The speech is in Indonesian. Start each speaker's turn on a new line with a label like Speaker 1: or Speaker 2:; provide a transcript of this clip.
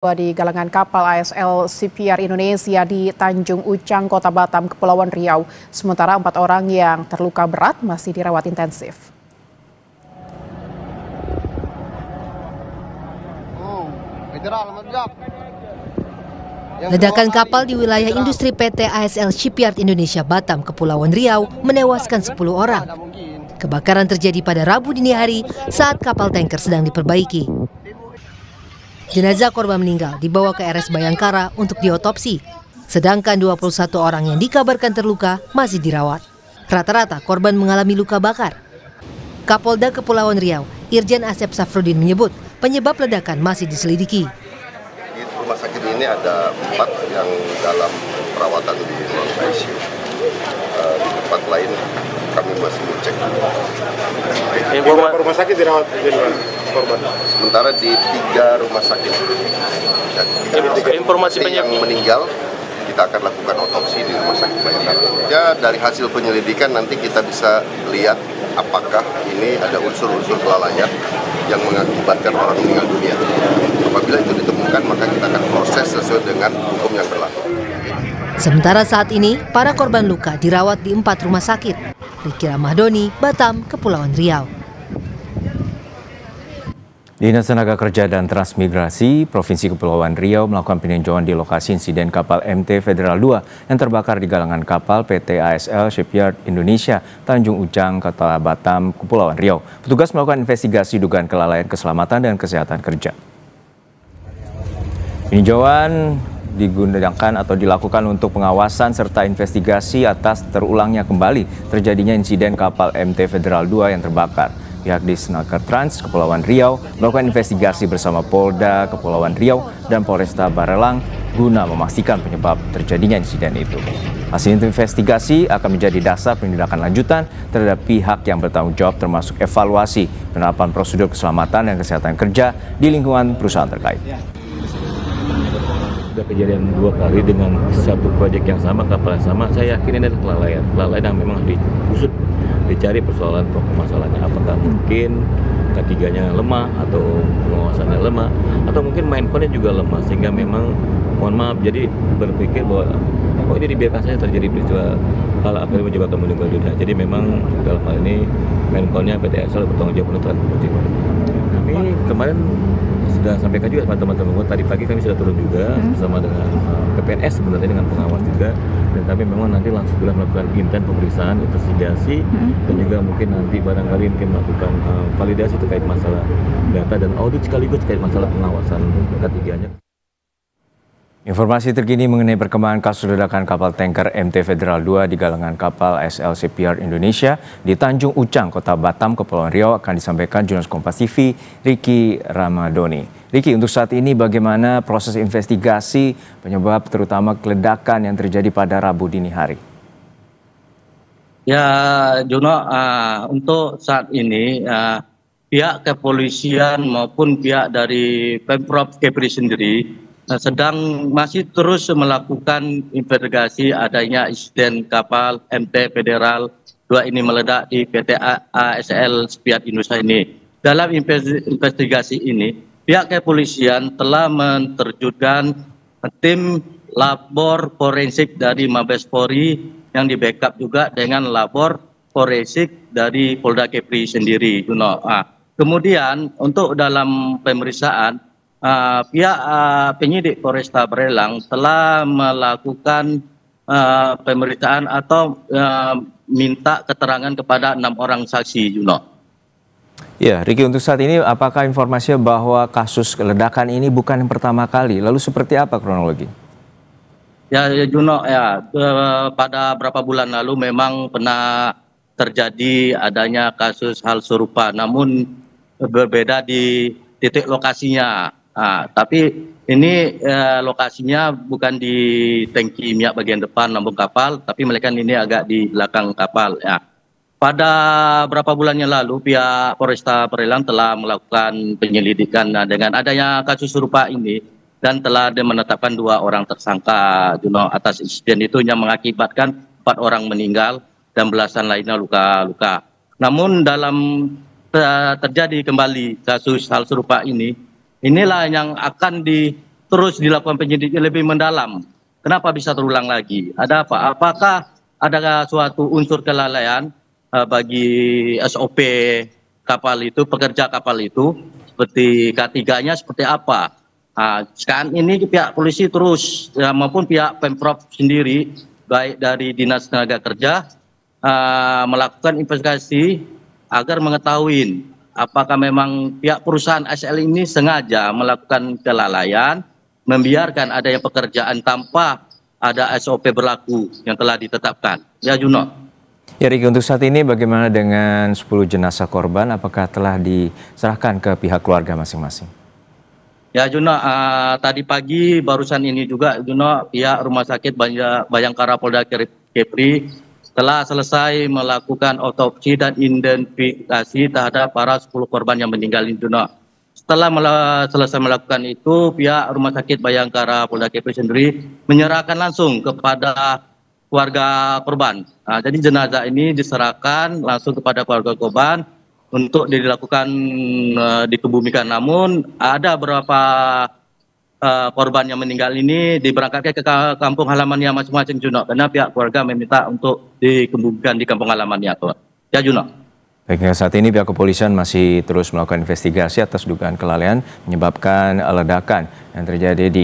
Speaker 1: Di galangan kapal ASL CPR Indonesia di Tanjung Ucang, Kota Batam, Kepulauan Riau. Sementara 4 orang yang terluka berat masih dirawat intensif.
Speaker 2: Ledakan kapal di wilayah industri PT ASL Shipyard Indonesia Batam, Kepulauan Riau menewaskan 10 orang. Kebakaran terjadi pada Rabu dini hari saat kapal tanker sedang diperbaiki. Jenazah korban meninggal dibawa ke RS Bayangkara untuk diotopsi, sedangkan 21 orang yang dikabarkan terluka masih dirawat. Rata-rata korban mengalami luka bakar. Kapolda Kepulauan Riau, Irjen Asep Safrudin menyebut penyebab ledakan masih diselidiki.
Speaker 3: Di rumah sakit ini ada 4 yang dalam perawatan di ruang ICU. Di tempat lain kami masih ngecek.
Speaker 4: Rumah sakit dirawat korban?
Speaker 3: Sementara di 3 rumah sakit.
Speaker 4: Informasi
Speaker 3: yang meninggal kita akan lakukan otopsi di rumah sakit Bayangkara. Ya, dari hasil penyelidikan nanti kita bisa lihat apakah ini ada unsur-unsur kelalaian yang mengakibatkan orang meninggal dunia. Apabila itu ditemukan, maka kita akan proses sesuai dengan hukum yang berlaku.
Speaker 2: Sementara saat ini, para korban luka dirawat di 4 rumah sakit. Riki Ramadhani, Batam, Kepulauan Riau.
Speaker 5: Dinas Tenaga Kerja dan Transmigrasi Provinsi Kepulauan Riau melakukan peninjauan di lokasi insiden kapal MT Federal 2 yang terbakar di galangan kapal PT ASL Shipyard Indonesia, Tanjung Ucang, Kota Batam, Kepulauan Riau. Petugas melakukan investigasi dugaan kelalaian keselamatan dan kesehatan kerja. Peninjauan digunakan atau dilakukan untuk pengawasan serta investigasi atas terulangnya kembali terjadinya insiden kapal MT Federal 2 yang terbakar. Pihak Disnaker Trans Kepulauan Riau melakukan investigasi bersama Polda Kepulauan Riau dan Polresta Barelang guna memastikan penyebab terjadinya insiden itu. Hasil investigasi akan menjadi dasar penindakan lanjutan terhadap pihak yang bertanggung jawab, termasuk evaluasi penerapan prosedur keselamatan dan kesehatan kerja di lingkungan perusahaan terkait.
Speaker 6: Sudah kejadian 2 kali dengan satu proyek yang sama, kapal yang sama. Saya yakin ini adalah kelalaian yang memang diusut, dicari persoalan pokok masalahnya. Apakah mungkin ketiganya lemah atau pengawasannya lemah, atau mungkin mindcon-nya juga lemah, sehingga memang mohon maaf jadi berpikir bahwa ini dibiarkan saja terjadi peristiwa hal akhirnya menyebabkan meninggal dunia. Jadi memang dalam hal ini mindcon-nya PT ASL bertanggung jawab untuk peristiwa. Kami kemarin sudah sampaikan juga sama teman-teman. Tadi pagi kami sudah turun juga bersama dengan KPNS, sebenarnya dengan pengawas juga, dan kami memang nanti langsung sudah melakukan intent pemeriksaan, investigasi, dan juga mungkin nanti barangkali mungkin melakukan validasi terkait masalah data dan audit sekaligus terkait masalah pengawasan ketiganya.
Speaker 5: Informasi terkini mengenai perkembangan kasus ledakan kapal tanker MT Federal 2 di galangan kapal ASL Shipyard Indonesia di Tanjung Ucang, Kota Batam, Kepulauan Riau akan disampaikan jurnalis Kompas TV Riki Ramadhani. Riki, untuk saat ini bagaimana proses investigasi penyebab terutama ledakan yang terjadi pada Rabu dini hari?
Speaker 7: Ya, Juno, untuk saat ini pihak kepolisian maupun pihak dari Pemprov Kepri sendiri masih terus melakukan investigasi adanya insiden kapal MT Federal 2 ini meledak di PT ASL Shipyard Indonesia ini. Dalam investigasi ini, pihak kepolisian telah menerjunkan tim labor forensik dari Mabes Polri yang di backup juga dengan labor forensik dari Polda Kepri sendiri. Kemudian untuk dalam pemeriksaan, pihak penyidik Polresta Barelang telah melakukan pemeriksaan atau minta keterangan kepada 6 orang saksi, Juno.
Speaker 5: Ya, Riki, untuk saat ini apakah informasinya bahwa kasus ledakan ini bukan yang pertama kali? Lalu seperti apa kronologi?
Speaker 7: Ya, Juno, ya pada beberapa bulan lalu memang pernah terjadi adanya kasus hal serupa, namun berbeda di titik lokasinya. Tapi ini lokasinya bukan di tangki minyak bagian depan lambung kapal, tapi mereka ini agak di belakang kapal. Ya. Pada beberapa bulan yang lalu, pihak Polresta Barelang telah melakukan penyelidikan dengan adanya kasus serupa ini dan telah menetapkan 2 orang tersangka, Juno, atas insiden itu yang mengakibatkan 4 orang meninggal dan belasan lainnya luka-luka. Namun dalam terjadi kembali kasus hal serupa ini, inilah yang akan terus dilakukan penyelidikan lebih mendalam. Kenapa bisa terulang lagi? Ada apa? Apakah ada suatu unsur kelalaian bagi SOP kapal itu, pekerja kapal itu, seperti K3-nya seperti apa? Sekarang ini pihak polisi terus maupun pihak Pemprov sendiri, baik dari Dinas Tenaga Kerja, melakukan investigasi agar mengetahui apakah memang pihak perusahaan SL ini sengaja melakukan kelalaian, membiarkan adanya pekerjaan tanpa ada SOP berlaku yang telah ditetapkan. Ya, Juno.
Speaker 5: Ya, Riki, untuk saat ini bagaimana dengan 10 jenazah korban? Apakah telah diserahkan ke pihak keluarga masing-masing?
Speaker 7: Ya, Juno, tadi pagi barusan ini juga, Juno, pihak Rumah Sakit Bayangkara Polda Kepri telah selesai melakukan otopsi dan identifikasi terhadap para 10 korban yang meninggal ini, Juno. Setelah selesai melakukan itu, pihak Rumah Sakit Bayangkara Polda Kepri sendiri menyerahkan langsung kepada keluarga korban. Jadi jenazah ini diserahkan langsung kepada keluarga korban untuk dilakukan dikebumikan. Namun ada beberapa korban yang meninggal ini diberangkatkan ke kampung halamannya masing-masing, Juno, karena pihak keluarga meminta untuk dikebumikan di kampung halamannya, ya, Juno.
Speaker 5: Baik, saat ini pihak kepolisian masih terus melakukan investigasi atas dugaan kelalaian menyebabkan ledakan yang terjadi di